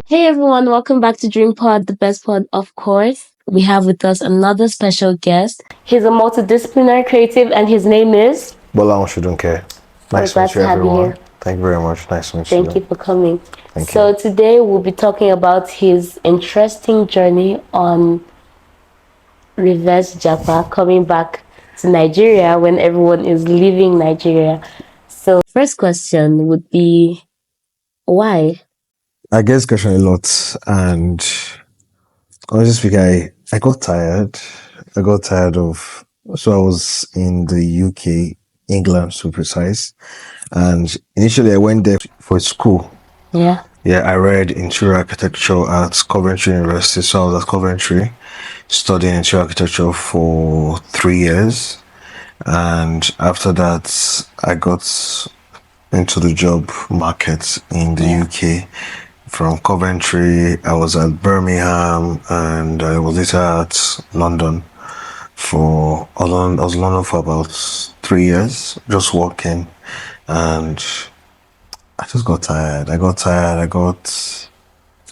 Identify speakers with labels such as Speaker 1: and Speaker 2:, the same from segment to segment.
Speaker 1: Hey everyone, welcome back to Dream Pod, the best pod, of course. We have with us another special guest. He's a multidisciplinary creative and his name is
Speaker 2: Gbolahan Shodunke. Nice to
Speaker 1: glad
Speaker 2: meet you,
Speaker 1: to have you
Speaker 2: everyone.
Speaker 1: here.
Speaker 2: Thank you very much. Nice to meet you.
Speaker 1: Thank you for coming.
Speaker 2: Thank
Speaker 1: So
Speaker 2: you.
Speaker 1: today we'll be talking about his interesting journey on reverse Japa, coming back to Nigeria when everyone is leaving Nigeria. So first question would be, why?
Speaker 2: I get this question a lot, and honestly speaking, I got tired. I got tired of. So I was in the UK, England to be precise, and initially I went there for school.
Speaker 1: Yeah.
Speaker 2: Yeah, I read interior architecture at Coventry University. So I was at Coventry studying interior architecture for 3 years. And after that, I got into the job market in the UK. From Coventry, I was at Birmingham, and I was later at London I was in London for about 3 years, just working, and I just got tired. I got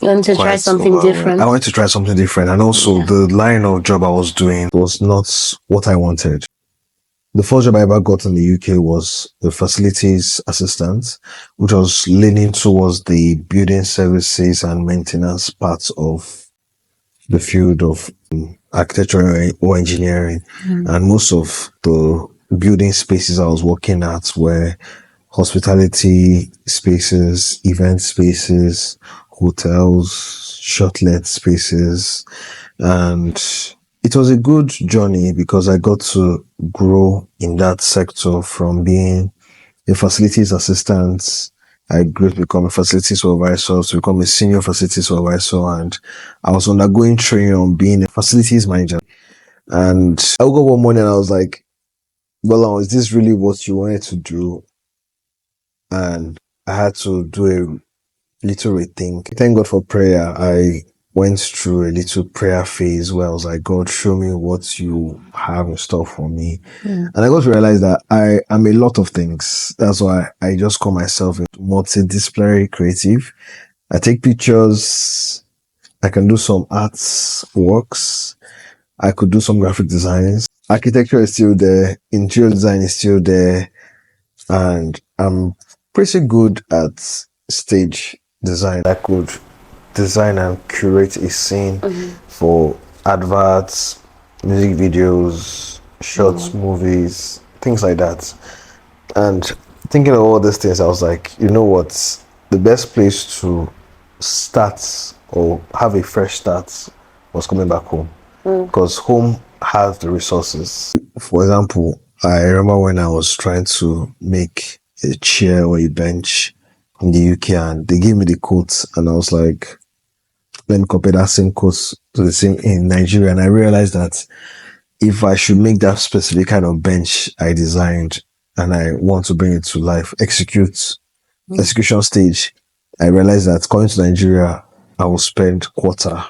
Speaker 1: You want to try
Speaker 2: quite
Speaker 1: something
Speaker 2: overwhelmed.
Speaker 1: different?
Speaker 2: I wanted to try something different, and also the line of job I was doing was not what I wanted. The first job I ever got in the UK was the facilities assistant, which was leaning towards the building services and maintenance parts of the field of architecture or engineering. And most of the building spaces I was working at were hospitality spaces, event spaces, hotels, short-let spaces, and it was a good journey because I got to grow in that sector from being a facilities assistant. I grew to become a facility supervisor, to become a senior facility supervisor, and I was undergoing training on being a facilities manager. And I woke up one morning and I was like, well, is this really what you wanted to do? And I had to do a little rethink. Thank God for prayer. I went through a little prayer phase where I was like, God, show me what you have in store for me. And I got to realize that I am a lot of things. That's why I just call myself a multidisciplinary creative. I take pictures. I can do some arts works. I could do some graphic designs. Architecture is still there. Interior design is still there. And I'm pretty good at stage design. I could design and curate a scene for adverts, music videos, short movies, things like that. And thinking of all these things, I was like, you know what? The best place to start or have a fresh start was coming back home. Because home has the resources. For example, I remember when I was trying to make a chair or a bench in the UK, and they gave me the quotes, and I was like, let me copy that same quotes to the same in Nigeria. And I realized that if I should make that specific kind of bench I designed and I want to bring it to life, execution stage, I realized that coming to Nigeria, I will spend quarter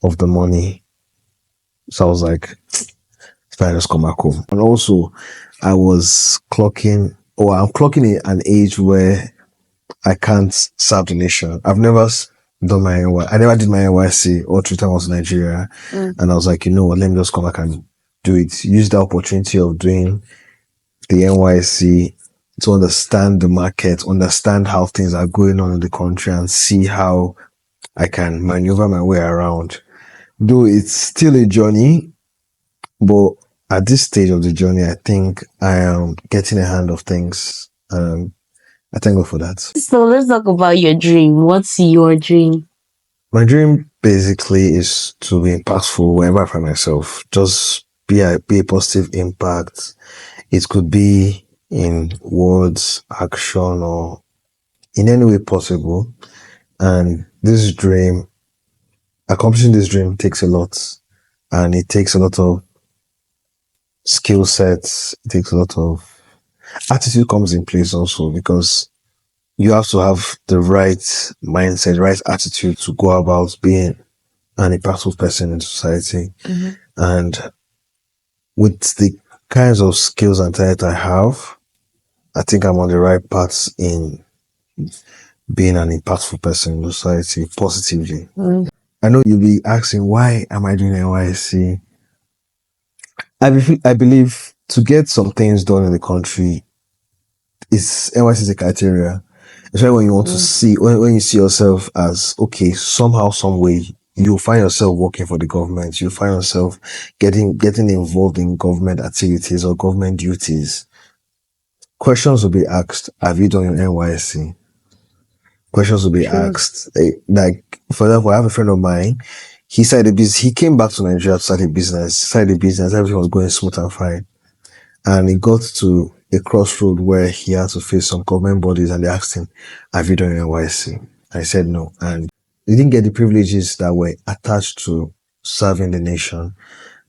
Speaker 2: of the money. So I was like, if I just come back home. And also, I'm clocking an age where I can't serve the nation. I've never done I never did my NYC all through time I was in Nigeria. And I was like, you know what, let me just come back and do it. Use the opportunity of doing the NYC to understand the market, understand how things are going on in the country, and see how I can maneuver my way around. Though it's still a journey, but at this stage of the journey, I think I am getting a hand of things. I thank God for that.
Speaker 1: So let's talk about your dream. What's your dream?
Speaker 2: My dream basically is to be impactful wherever I find myself. Just be a positive impact. It could be in words, action, or in any way possible. And accomplishing this dream takes a lot. And it takes a lot of skill sets. It takes a lot of attitude comes in place also, because you have to have the right mindset, right attitude to go about being an impactful person in society. And with the kinds of skills and talent I have, I think I'm on the right path in being an impactful person in society positively. I know you'll be asking, why am I doing NYC? I believe to get some things done in the country is NYC is a criteria. Especially when you want to see, when you see yourself as, okay, somehow, some way, you'll find yourself working for the government. You'll find yourself getting involved in government activities or government duties. Questions will be asked. Have you done your NYC? Questions will be
Speaker 1: True.
Speaker 2: asked. Like, for example, I have a friend of mine. He started a business. He came back to Nigeria to start a business. Started a business. Everything was going smooth and fine. And he got to a crossroad where he had to face some government bodies, and they asked him, have you done your NYC? And he said no. And he didn't get the privileges that were attached to serving the nation.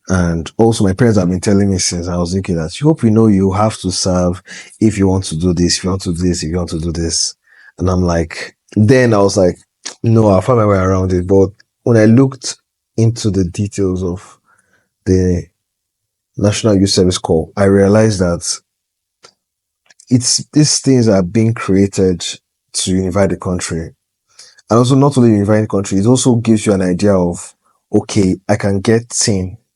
Speaker 2: And also, my parents have been telling me since I was thinking that you hope you know you have to serve if you want to do this, if you want to do this, if you want to do this. And I'm like, then I was like, no, I'll find my way around it. But when I looked into the details of the National Youth Service Corps, I realized that these things are being created to unify the country. And also not only unify the country, it also gives you an idea of, okay, I can get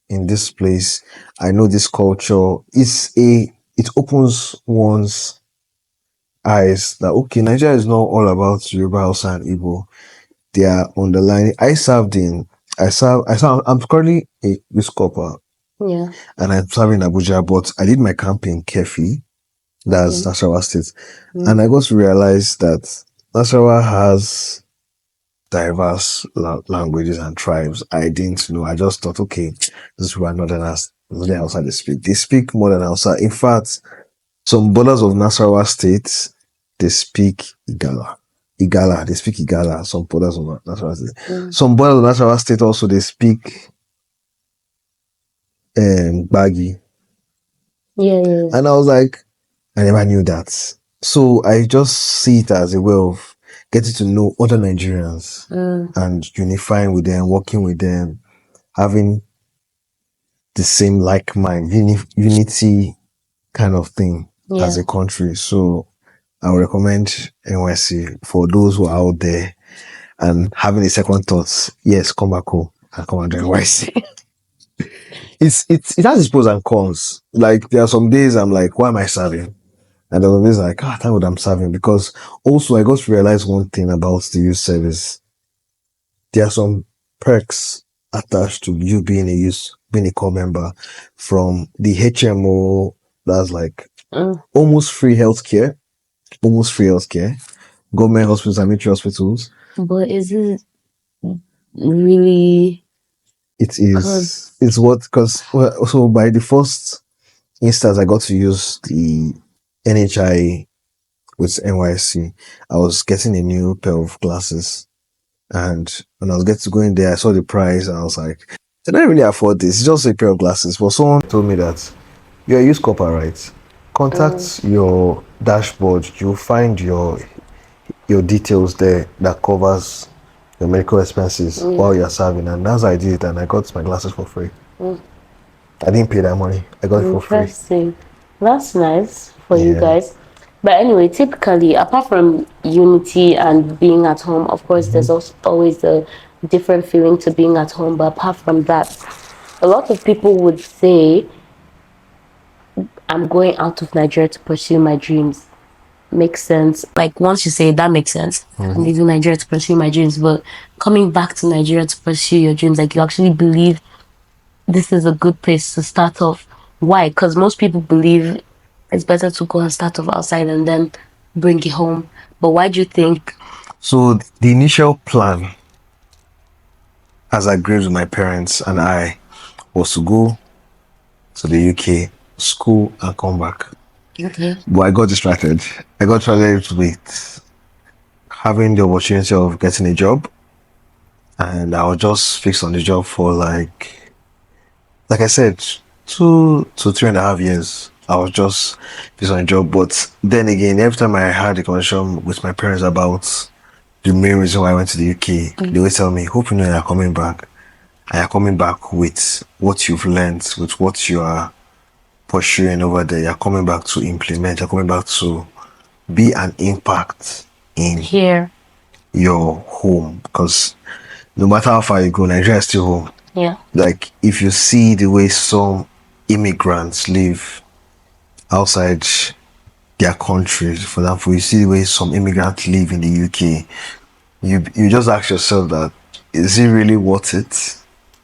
Speaker 2: in this place. I know this culture. It opens one's eyes that, okay, Nigeria is not all about Yoruba, Hausa, and Igbo. They are underlining. I'm currently a youth corper,
Speaker 1: Yeah.
Speaker 2: and I'm serving in Abuja, but I did my camp in Kefi, that's Nasarawa State. And I got to realize that Nasarawa has diverse languages and tribes. I didn't know. I just thought, okay, this were Northerners, Northern Hausa they speak. They speak more than Hausa. In fact, some borders of Nasarawa State, they speak Igala. They speak Igala. Some borders of Nasarawa State. Some borders of Nasarawa State also, they speak Bagi.
Speaker 1: Yeah.
Speaker 2: And I was like, I never knew that. So I just see it as a way of getting to know other Nigerians and unifying with them, working with them, having the same like mind, unity kind of thing as a country. So I would recommend NYC for those who are out there and having a second thoughts. Yes, come back home and come and do NYC. It has its pros and cons. Like there are some days I'm like, why am I serving? And there were days like, thank God I'm serving, because also I got to realize one thing about the youth service. There are some perks attached to you being being a core member, from the HMO, that's like almost free healthcare, government hospitals and military hospitals.
Speaker 1: But is it really?
Speaker 2: It is. It's what, because so by the first instance, I got to use the NHI with NYC. I was getting a new pair of glasses, and when I was getting to go in there, I saw the price, and I was like, "Can I really afford this? It's just a pair of glasses." But someone told me that you're a youth corper, right? Contact your dashboard. You'll find your details there that covers your medical expenses while you're serving. And that's how I did it, and I got my glasses for free. I didn't pay that money. I got it for free.
Speaker 1: Interesting. That's nice for you guys. But anyway, typically, apart from unity and being at home, of course, there's also always a different feeling to being at home. But apart from that, a lot of people would say, I'm going out of Nigeria to pursue my dreams. Makes sense. Like, once you say it, that makes sense. I'm leaving Nigeria to pursue my dreams. But coming back to Nigeria to pursue your dreams, like, you actually believe this is a good place to start off. Why? Because most people believe it's better to go and start off outside and then bring it home. But why do you think?
Speaker 2: So the initial plan, as I agreed with my parents and I, was to go to the UK, school, and come back.
Speaker 1: Okay.
Speaker 2: But I got distracted. I got distracted with having the opportunity of getting a job, and I was just fixed on the job for like I said, 2 to 3.5 years. I was just fixed on the job. But then again, every time I had a conversation with my parents about the main reason why I went to the UK, they would tell me, hope you know you're coming back. And you're coming back with what you've learned, with what you are pursuing over there. You're coming back to implement, you're coming back to be an impact in
Speaker 1: Here.
Speaker 2: your home, because no matter how far you go, Nigeria is still home.
Speaker 1: Yeah.
Speaker 2: Like, if you see the way some immigrants live outside their countries, for example, you see the way some immigrants live in the UK, you just ask yourself that, is it really worth it?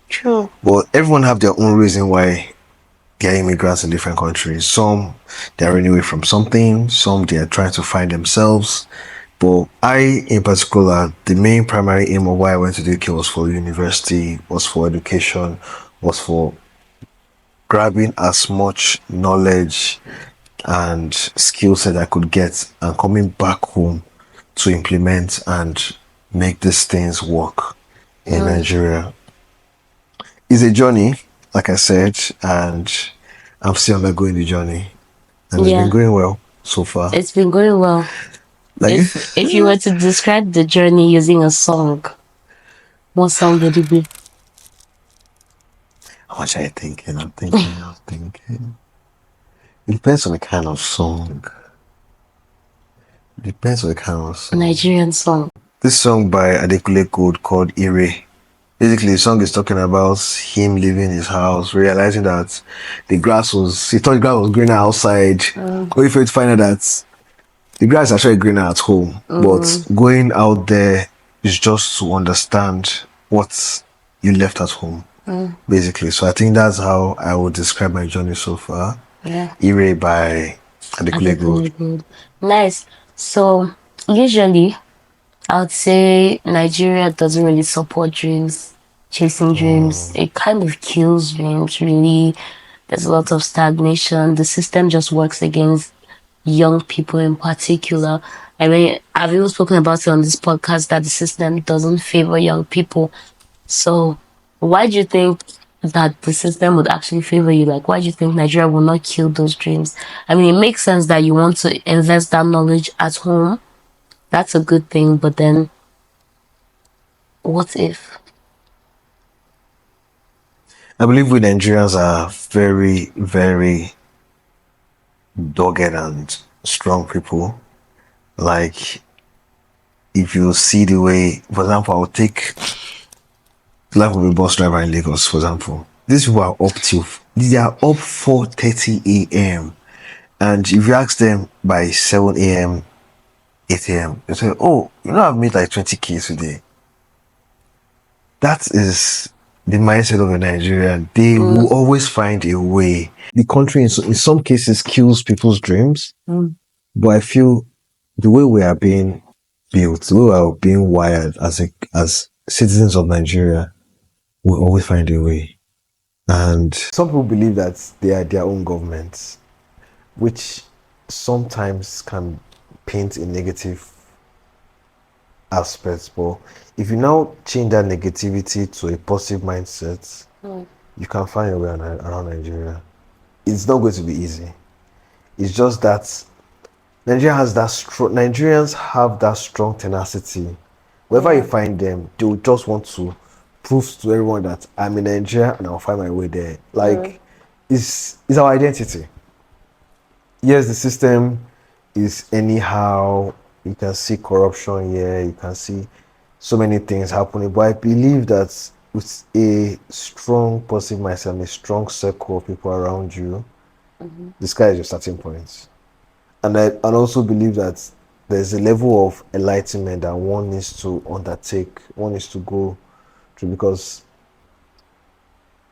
Speaker 1: True.
Speaker 2: But everyone have their own reason why they're immigrants in different countries. Some they're running away from something, some they are trying to find themselves. But I, in particular, the main primary aim of why I went to the UK was for university, was for education, was for grabbing as much knowledge and skill set I could get and coming back home to implement and make these things work in Nigeria. It's a journey, like I said, and I'm still undergoing the journey, and it's been
Speaker 1: Yeah.
Speaker 2: going well so far.
Speaker 1: It's been going well.
Speaker 2: Like,
Speaker 1: If you were to describe the journey using a song, what song would it be?
Speaker 2: how much are you thinking? I'm thinking. It depends on the kind of song. It depends on the kind of
Speaker 1: A
Speaker 2: song.
Speaker 1: Nigerian song.
Speaker 2: This song by Adekunle Gold called Ire. Basically, the song is talking about him leaving his house, realizing that he thought the grass was greener outside. Only for you to find out that the grass is actually greener at home. But going out there is just to understand what you left at home, basically. So I think that's how I would describe my journey so far.
Speaker 1: Yeah.
Speaker 2: Ire by Adekunle Gold.
Speaker 1: Adekunle Gold. Nice. So usually I would say Nigeria doesn't really support dreams, chasing dreams. It kind of kills dreams, really. There's a lot of stagnation. The system just works against young people in particular. I mean, I've even spoken about it on this podcast that the system doesn't favor young people. So, why do you think that the system would actually favor you? Like, why do you think Nigeria will not kill those dreams? I mean, it makes sense that you want to invest that knowledge at home. That's a good thing, but then what if?
Speaker 2: I believe we Nigerians are very, very dogged and strong people. Like, if you see the way, for example, I'll take the life of a bus driver in Lagos, for example. These people are they are up 4:30 a.m. And if you ask them by 7 a.m., 8 a.m., they say, oh, you know, I've made like 20K today. That is the mindset of a Nigerian. They will always find a way. The country, in some cases, kills people's dreams. But I feel the way we are being built, the way we are being wired as citizens of Nigeria, we'll always find a way. And some people believe that they are their own governments, which sometimes can paint a negative aspect. But if you now change that negativity to a positive mindset, you can find your way around Nigeria. It's not going to be easy. It's just that Nigerians have that strong tenacity. Wherever you find them, they will just want to prove to everyone that I'm in Nigeria and I'll find my way there. Like, it's our identity. Yes, the system is anyhow. You can see corruption here. You can see so many things happening. But I believe that with a strong positive mindset and a strong circle of people around you, the sky is your starting point. And I also believe that there's a level of enlightenment that one needs to undertake, one needs to go through, because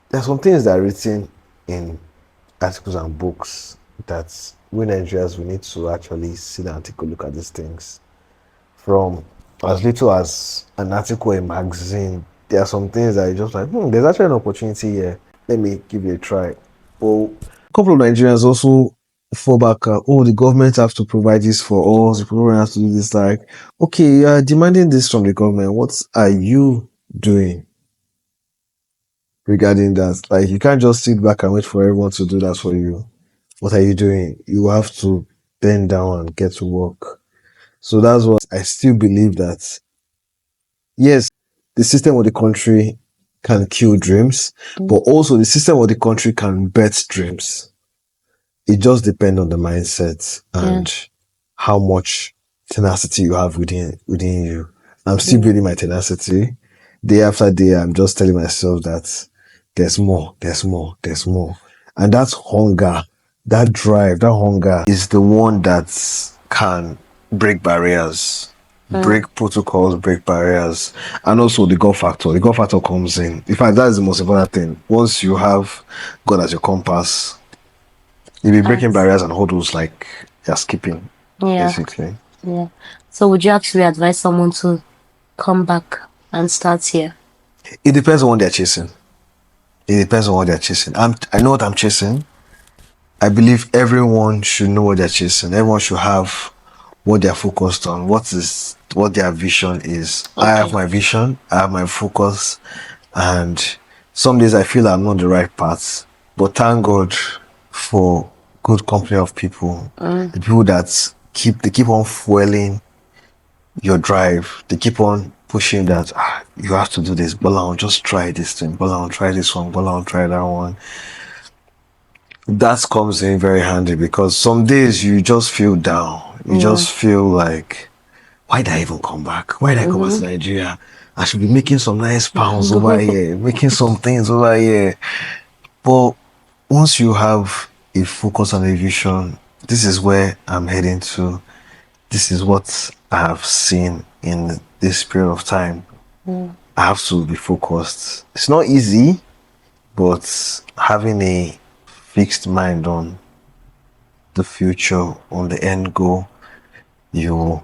Speaker 2: there are some things that are written in articles and books that we Nigerians, we need to actually sit down and take a look at these things. From as little as an article in a magazine, there are some things that are just like, there's actually an opportunity here. Let me give it a try. Well, a couple of Nigerians also fall back, the government have to provide this for us, the government has to do this. Like, okay, you are demanding this from the government. What are you doing regarding that? Like, you can't just sit back and wait for everyone to do that for you. What are you doing? You have to bend down and get to work. So that's what I still believe, that yes, the system of the country can kill dreams, but also the system of the country can birth dreams. It just depends on the mindset and how much tenacity you have within you. I'm still
Speaker 1: Mm.
Speaker 2: building my tenacity. Day after day, I'm just telling myself that there's more, there's more, there's more. And that hunger, that drive, that hunger is the one that can break barriers,
Speaker 1: Mm.
Speaker 2: break protocols, break barriers, and also the God factor. The God factor comes in fact, that's the most important thing. Once you have God as your compass, you'll be breaking
Speaker 1: As,
Speaker 2: barriers and hurdles like you're skipping,
Speaker 1: yeah,
Speaker 2: basically.
Speaker 1: yeah. So would you actually advise someone to come back and start here?
Speaker 2: It depends on what they're chasing. It depends on what they're chasing. I know what I'm chasing. I believe everyone should know what they're chasing. Everyone should have what they're focused on. What their vision is. I have
Speaker 1: Okay.
Speaker 2: my vision. I have my focus, and some days I feel I'm not the right path. But thank God for good company of people.
Speaker 1: Mm.
Speaker 2: The people that keep on fueling your drive. They keep on pushing that you have to do this. Gbolahan, just try this thing. Gbolahan, try this one. Gbolahan, try that one. That comes in very handy because some days you just feel down. You
Speaker 1: Yeah.
Speaker 2: just feel like, why did I even come back? Why did I come back to
Speaker 1: Mm-hmm.
Speaker 2: Nigeria? I should be making some nice pounds over here, making some things over here. But once you have a focus and a vision, this is where I'm heading to. This is what I have seen in this period of time.
Speaker 1: Mm.
Speaker 2: I have to be focused. It's not easy, but having a fixed mind on the future, on the end goal, you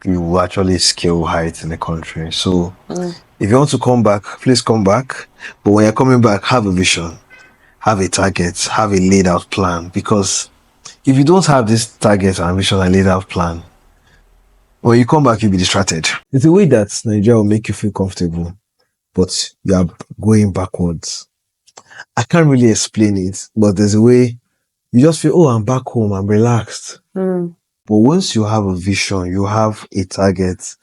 Speaker 2: you will actually scale heights in the country. So
Speaker 1: Mm.
Speaker 2: if you want to come back, please come back. But when you're coming back, have a vision, have a target, have a laid out plan. Because if you don't have this target and vision and laid out plan, when you come back, you'll be distracted. It's a way that Nigeria will make you feel comfortable, but you are going backwards. I can't really explain it, but there's a way you just feel, oh, I'm back home, I'm relaxed.
Speaker 1: Mm.
Speaker 2: But once you have a vision, you have a target,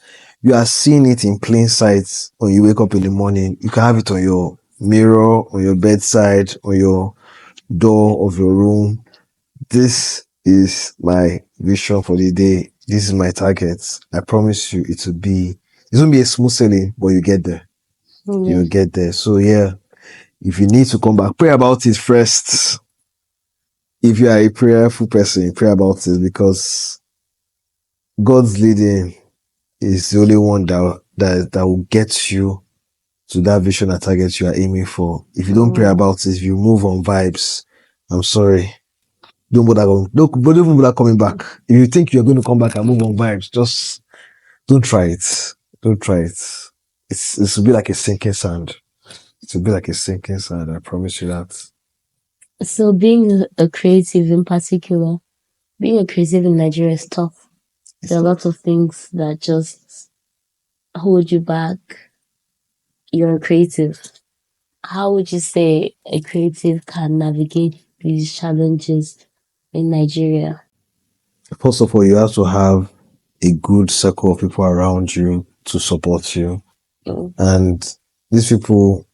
Speaker 2: you are seeing it in plain sight when you wake up in the morning. You can have it on your mirror, on your bedside, on your door of your room. This is my vision for the day. This is my target. I promise you it won't be a smooth sailing, but you get there.
Speaker 1: Yeah.
Speaker 2: You'll get there. So yeah, if you need to come back, pray about it first. If you are a prayerful person, pray about it because God's leading is the only one that will get you to that vision and target you are aiming for. If you don't pray
Speaker 1: Mm.
Speaker 2: about it, if you move on vibes, I'm sorry. Don't even bother coming back. If you think you're going to come back and move on vibes, just don't try it. Don't try it. It will be like a sinking sand. It will be like a sinking sand. I promise you that.
Speaker 1: So being a creative in particular, being a creative in Nigeria is tough.
Speaker 2: It's
Speaker 1: There are lots
Speaker 2: tough.
Speaker 1: of things that just hold you back. You're a creative. How would you say a creative can navigate these challenges in Nigeria?
Speaker 2: First of all, you have to have a good circle of people around you to support you.
Speaker 1: Mm.
Speaker 2: And these people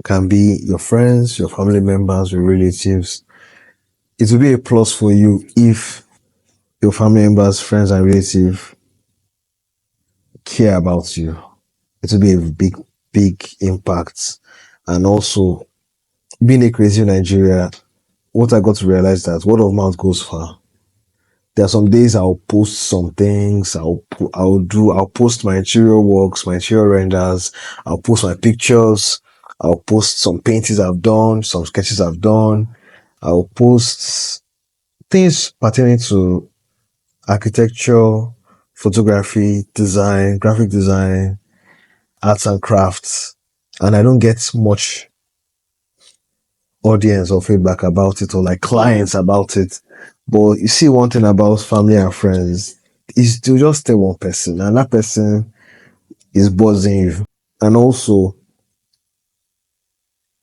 Speaker 2: can be your friends, your family members, your relatives. It will be a plus for you if your family members, friends, and relatives care about you. It will be a big impact. And also, being a creative in Nigeria, what I got to realize that word of mouth goes far. There are some days I'll post some things. I'll post my interior works, my interior renders. I'll post my pictures. I'll post some paintings I've done, some sketches I've done. I'll post things pertaining to architecture, photography, design, graphic design, arts and crafts. And I don't get much audience or feedback about it or like clients about it. But you see one thing about family and friends is to just tell one person and that person is buzzing you. And also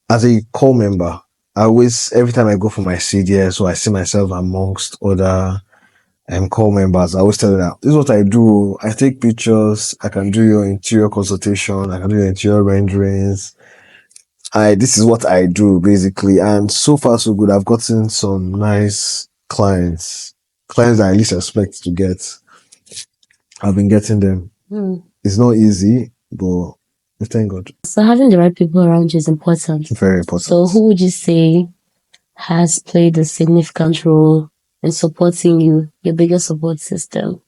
Speaker 2: as a core member, I always every time I go for my CDS or I see myself amongst other core members, I always tell them that this is what I do. I take pictures, I can do your interior consultation, I can do your interior renderings. This is what I do basically. And so far so good. I've gotten some nice clients that I least expect to get. I've been getting them. It's not easy, but thank God.
Speaker 1: So having the right people around you is important.
Speaker 2: Very important.
Speaker 1: So who would you say has played a significant role in supporting you, your biggest support system?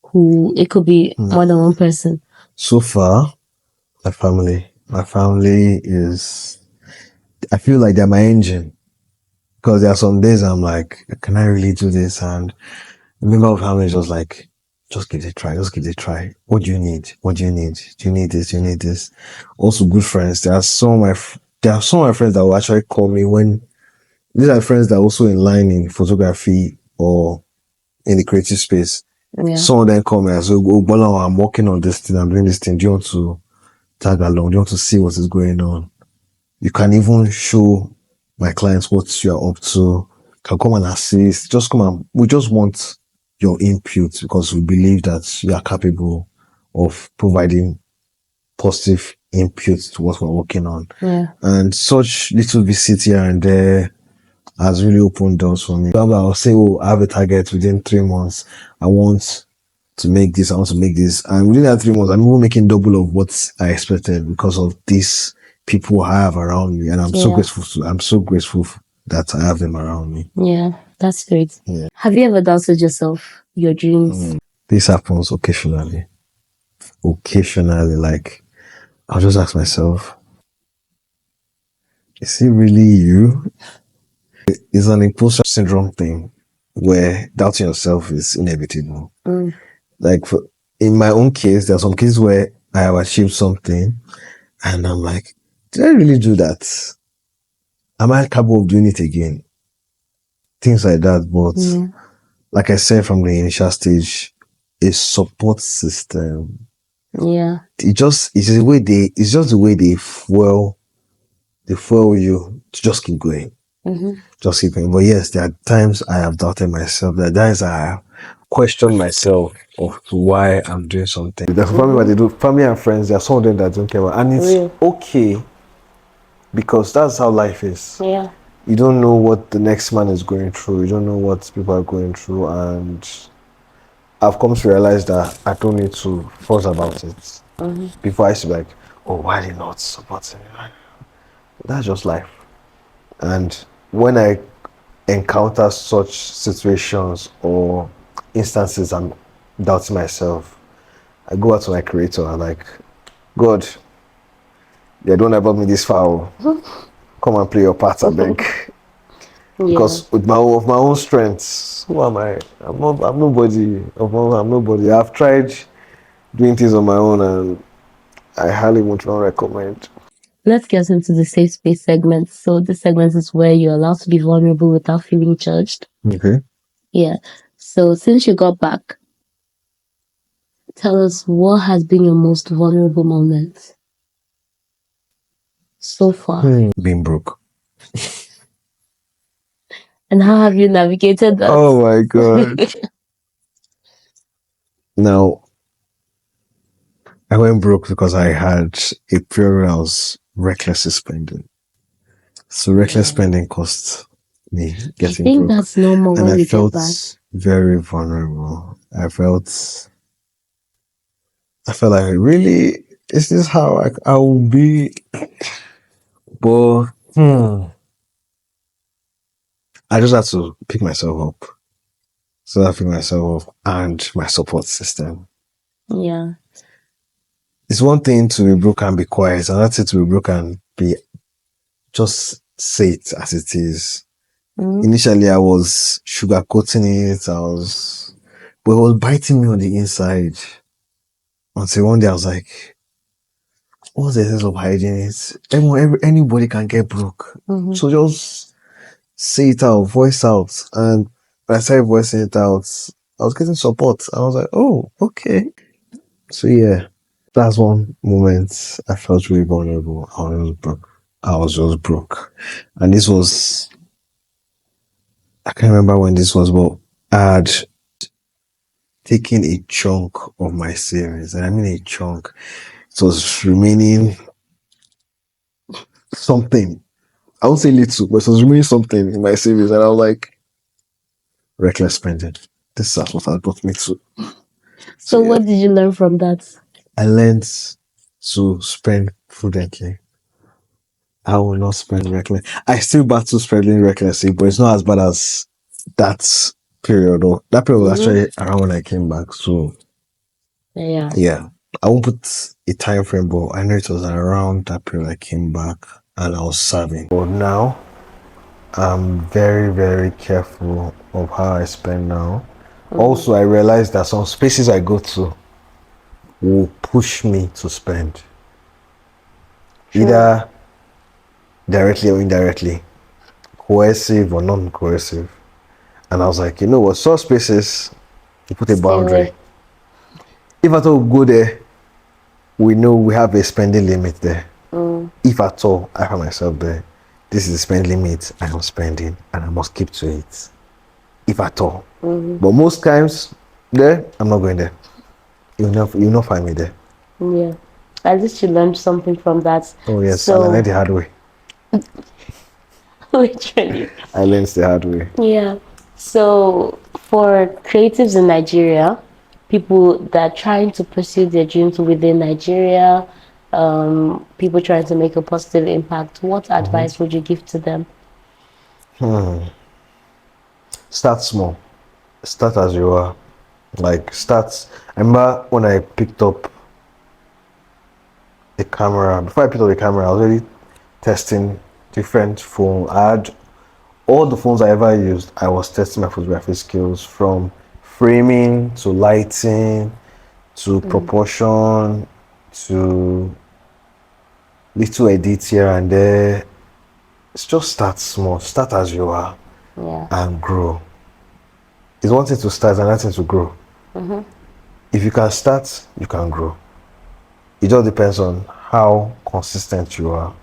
Speaker 1: Who, it could be more than one person.
Speaker 2: So far, my family. My family is, I feel like they're my engine. Because there are some days I'm like, can I really do this? And a member of family is just like, just give it a try, just give it a try. What do you need? What do you need? Do you need this? Do you need this? Also good friends. There are some of my friends that will actually call me when, these are friends that are also in line in photography or in the creative space.
Speaker 1: Yeah.
Speaker 2: Some of them call me and say, oh, Gbolahan, I'm working on this thing, I'm doing this thing. Do you want to tag along? Do you want to see what is going on? You can even show my clients what you are up to. Can come and assist. Just come and we just want your input because we believe that you are capable of providing positive input to what we're working on.
Speaker 1: Yeah.
Speaker 2: And such little visit here and there has really opened doors for me. I'll say, oh, I have a target within 3 months. I want to make this, I want to make this. And within that 3 months, I'm even making double of what I expected because of these people I have around me. And I'm so grateful that I have them around me.
Speaker 1: Yeah, that's great.
Speaker 2: Yeah.
Speaker 1: Have you ever doubted yourself, your dreams?
Speaker 2: This happens occasionally. Occasionally, like, I'll just ask myself, is it really you? It's an imposter syndrome thing where doubting yourself is inevitable. Like in my own case, there are some cases where I have achieved something and I'm like, did I really do that? Am I capable of doing it again? Things like that. But like I said from the initial stage, a support system.
Speaker 1: Yeah.
Speaker 2: It's just the way they fuel you to just keep going. Just keep going. But yes, there are times I have doubted myself. There are times I have questioned myself of why I'm doing something. There's family and friends, there are some of them that don't care about, and it's okay because that's how life is.
Speaker 1: Yeah.
Speaker 2: You don't know what the next man is going through. You don't know what people are going through, and I've come to realize that I don't need to fuss about it. Before I used to be like, oh, why are they not supporting me? That's just life. And when I encounter such situations or instances I'm doubting myself, I go out to my creator and like, God, they don't about me this far. Come and play your part, I beg. Because with my own strengths, who am I? I'm nobody. I'm nobody. I've tried doing things on my own and I highly would not recommend.
Speaker 1: Let's get into the safe space segment. So this segment is where you're allowed to be vulnerable without feeling judged.
Speaker 2: Okay.
Speaker 1: Yeah. So since you got back, tell us what has been your most vulnerable moment so far.
Speaker 2: Being broke.
Speaker 1: And how have you navigated that?
Speaker 2: Oh my God. Now, I went broke because I had a period where I was recklessly spending. So reckless spending cost me getting
Speaker 1: I think
Speaker 2: broke.
Speaker 1: that's normal
Speaker 2: And
Speaker 1: when
Speaker 2: I
Speaker 1: you
Speaker 2: felt
Speaker 1: get back.
Speaker 2: very vulnerable. I felt like, really, is this how I will be? But I just had to pick myself up. So I pick myself up and my support system.
Speaker 1: Yeah.
Speaker 2: It's one thing to be broke and be quiet, another thing to be broke and be just say it as it is. Initially, I was sugarcoating it. But it was biting me on the inside. Until one day I was like, what's the sense of hiding it? Anybody can get broke. So just say it out, voice out. And when I started voicing it out, I was getting support. And I was like, oh, okay. So yeah, that's one moment I felt really vulnerable. I was just broke. And this was, I can't remember when this was, but I had taken a chunk of my savings. And I mean a chunk. It was remaining something. I won't say little, but it was remaining something in my savings. And I was like, reckless spending. This is what has brought me to.
Speaker 1: So what did you learn from that?
Speaker 2: I learned to spend prudently. I will not spend reckless. I still battle spending recklessly, but it's not as bad as that period. Or that period was actually around when I came back. So yeah, I won't put a time frame, but I know it was around that period I came back and I was serving. But now I'm very, very careful of how I spend now. Also, I realized that some spaces I go to will push me to spend. Either directly or indirectly, coercive or non-coercive. And I was like, you know what, some spaces, we put a boundary. If at all we go there, we know we have a spending limit there. If at all I find myself there, this is the spend limit I am spending and I must keep to it. If at all. But most times, there, I'm not going there. You'll not find me there.
Speaker 1: Yeah. At least you learned something from that.
Speaker 2: Oh yes,
Speaker 1: So,
Speaker 2: I learned the hard way.
Speaker 1: literally.
Speaker 2: I learned the hard way.
Speaker 1: Yeah. So for creatives in Nigeria, people that are trying to pursue their dreams within Nigeria, people trying to make a positive impact, what advice would you give to them?
Speaker 2: Start small. Start as you are. Like start. I remember when I picked up a camera. Before I picked up the camera, I was already testing different phones. I had all the phones I ever used. I was testing my photography skills, from framing to lighting to proportion to little edits here and there. It's just start small. Start as you are and grow. It's one thing to start and another thing to grow. If you can start, you can grow. It just depends on how consistent you are.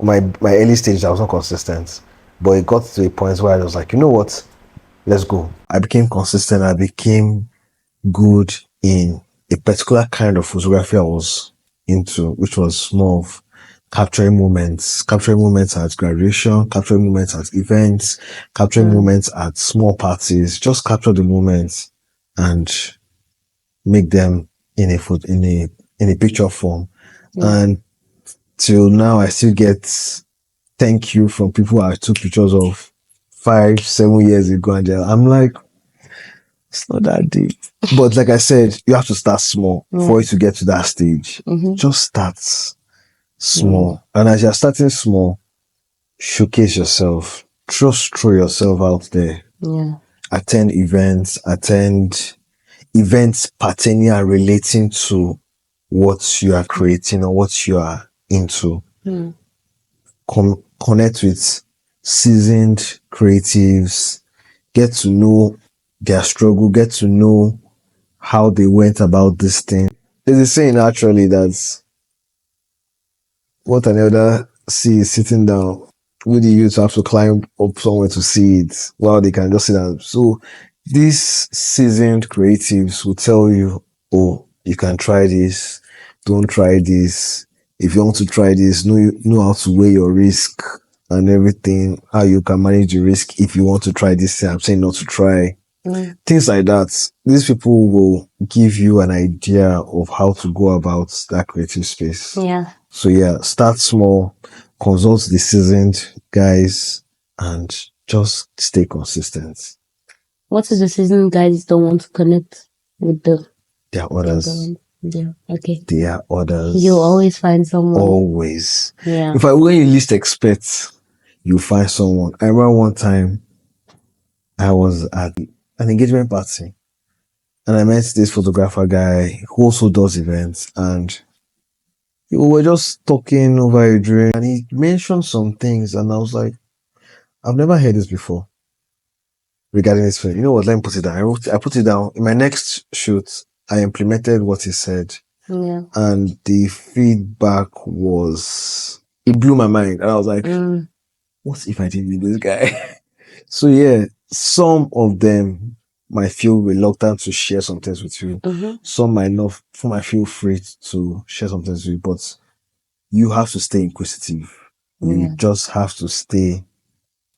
Speaker 2: My early stage, I was not consistent, but it got to a point where I was like, you know what, let's go. I became consistent. I became good in a particular kind of photography I was into, which was more of capturing moments at graduation, capturing moments at events, capturing moments at small parties. Just capture the moments and make them in a picture form. And till now, I still get thank you from people I took pictures of 5-7 years ago, and I'm like, it's not that deep. But like I said, you have to start small for you to get to that stage. Just start small. And as you're starting small, showcase yourself. Just throw yourself out there. Attend events pertaining and relating to what you are creating or what you are into. Connect with seasoned creatives. Get to know their struggle. Get to know how they went about this thing. There's a saying actually that's what an elder sees sitting down, we the youth have to climb up somewhere to see it while they can just sit down. So these seasoned creatives will tell you, oh, you can try this, don't try this. If you want to try this, know how to weigh your risk and everything, how you can manage the risk if you want to try this thing. I'm saying not to try. Things like that. These people will give you an idea of how to go about that creative space. So yeah, start small, consult the seasoned guys, and just stay consistent.
Speaker 1: What is the season guys don't want to connect with the?
Speaker 2: There are others.
Speaker 1: Okay.
Speaker 2: There are others.
Speaker 1: You'll always find someone.
Speaker 2: Always.
Speaker 1: Yeah.
Speaker 2: In fact, when you least expect, you find someone. I remember one time I was at an engagement party and I met this photographer guy who also does events, and we were just talking over a drink and he mentioned some things and I was like, I've never heard this before regarding this film. You know what? Let me put it down. I put it down. In my next shoot, I implemented what he said. And the feedback it blew my mind. And I was like, what if I didn't meet this guy? So yeah, some of them might feel reluctant to share some things with you. Some might not, some might feel free to share some things with you, but you have to stay inquisitive. You just have to stay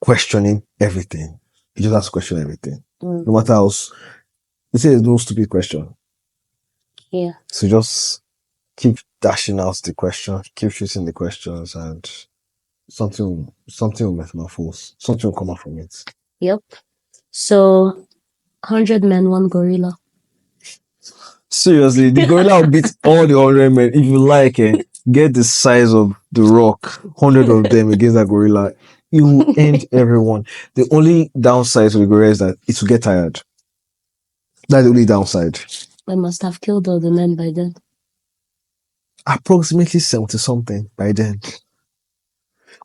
Speaker 2: questioning everything. You just have to question everything. No matter They say there's no stupid question.
Speaker 1: Yeah.
Speaker 2: So just keep dashing out the question, keep shooting the questions, and something will metamorphose. Something will come out from it.
Speaker 1: Yep. So 100 men, one gorilla.
Speaker 2: Seriously, the gorilla will beat all the 100 men. If you like, get the size of the rock, 100 of them against that gorilla. You will end everyone. The only downside to the gorilla is that it will get tired. That's the only downside.
Speaker 1: I must have killed all the men by then.
Speaker 2: Approximately 70 something by then.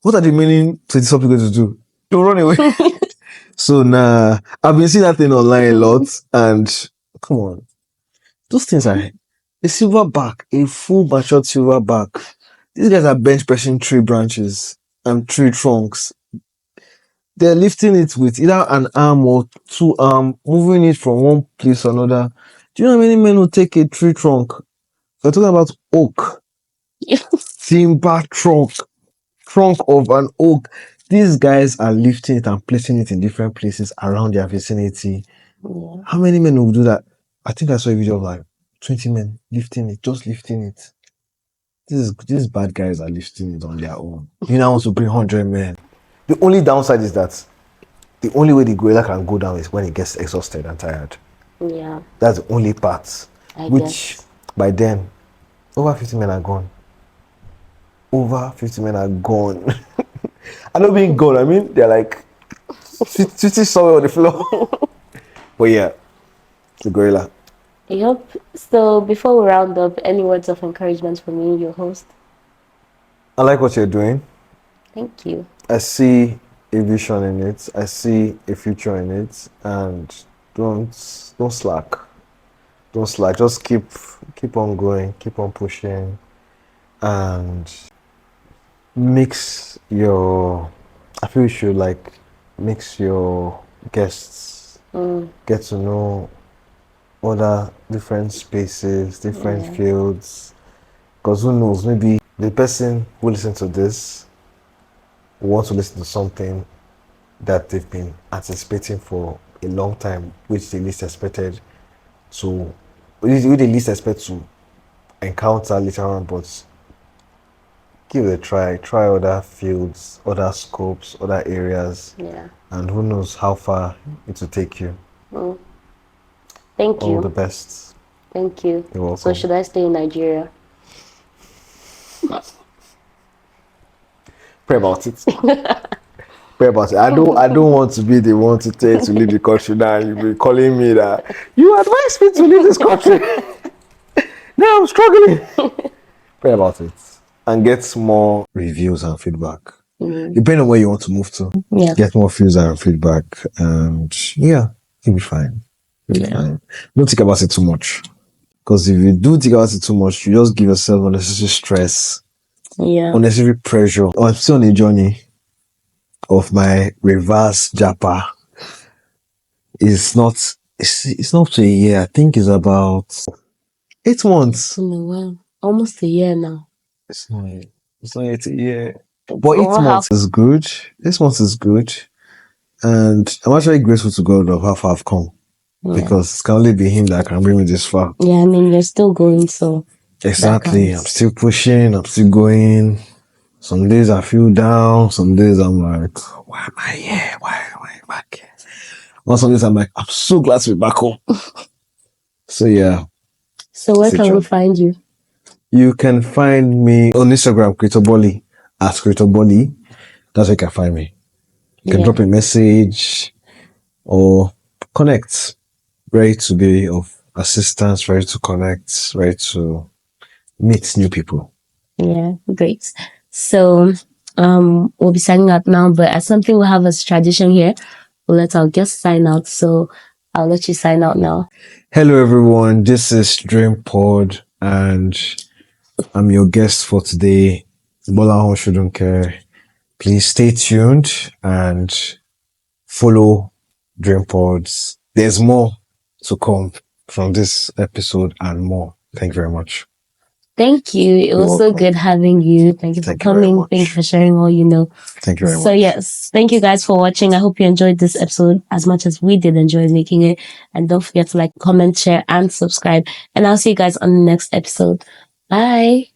Speaker 2: What are the remaining 20 something going to do? To run away. So I've been seeing that thing online a lot, and come on. Those things are a silverback, a full matured silverback. These guys are bench pressing tree branches and tree trunks. They're lifting it with either an arm or two arm, moving it from one place to another. Do you know how many men will take a tree trunk? We're talking about oak. Timber trunk of an oak. These guys are lifting it and placing it in different places around their vicinity.
Speaker 1: Yeah.
Speaker 2: How many men will do that? I think I saw a video of like 20 men lifting it, just lifting it. These bad guys are lifting it on their own. You now want to bring 100 men. The only downside is that the only way the gorilla can go down is when it gets exhausted and tired.
Speaker 1: Yeah.
Speaker 2: That's the only part.
Speaker 1: I
Speaker 2: Which
Speaker 1: guess.
Speaker 2: by then, over 50 men are gone. Over 50 men are gone. I don't mean gone, I mean they're like sitting somewhere on the floor. But yeah, the gorilla.
Speaker 1: Yep. So before we round up, any words of encouragement from me, your host?
Speaker 2: I like what you're doing.
Speaker 1: Thank you.
Speaker 2: I see a vision in it. I see a future in it, and don't slack. Don't slack. Just keep on going, keep on pushing, and I feel you should like mix your guests, get to know other different spaces, different fields, because who knows, maybe the person who listens to this wants to listen to something that they've been anticipating for a long time, which they least expected to encounter later on, but give it a try other fields, other scopes, other areas, and who knows how far it will take you.
Speaker 1: Thank you.
Speaker 2: All the best.
Speaker 1: Thank you.
Speaker 2: You're welcome.
Speaker 1: So should I stay in Nigeria?
Speaker 2: Pray about it. Pray about it. I don't want to be the one to tell you to leave the country now. You'll be calling me that you advise me to leave this country. Now I'm struggling. Pray about it and get more reviews and feedback. Depending on where you want to move to.
Speaker 1: Yeah.
Speaker 2: Get more views and feedback, and you'll be fine. Fine. Don't think about it too much. Because if you do think about it too much, you just give yourself unnecessary stress, unnecessary pressure. I'm still on a journey of my reverse Japa. It's not to a year. I think it's about 8 months.
Speaker 1: Almost a year now.
Speaker 2: It's not yet a year. But 8 months is good. 8 months is good. And I'm actually grateful to God of how far I've come. Because it can only be Him that can bring me this far.
Speaker 1: Yeah, I mean, you're still going, so.
Speaker 2: Exactly. I'm still pushing. I'm still going. Some days I feel down. Some days I'm like, why am I here? Why am I back here? Well, some days I'm like, I'm so glad to be back home. So yeah.
Speaker 1: So where can we find you?
Speaker 2: You can find me on Instagram, Creator Bolly, at Creator Bolly. That's where you can find me. You can drop a message or connect. Ready to be of assistance, ready to connect, ready to meet new people.
Speaker 1: Yeah, great. So we'll be signing out now, but as something we have as tradition here, we'll let our guests sign out. So I'll let you sign out now.
Speaker 2: Hello everyone, this is Dream Pod and I'm your guest for today, Gbolahan Shodunke. Please stay tuned and follow Dream Pods. There's more to come from this episode and more. Thank you very much.
Speaker 1: Thank you. It was so good having you. Thank you for coming. Thank you for sharing all you know.
Speaker 2: Thank you very much.
Speaker 1: So yes, thank you guys for watching. I hope you enjoyed this episode as much as we did enjoy making it. And don't forget to like, comment, share, and subscribe. And I'll see you guys on the next episode. Bye.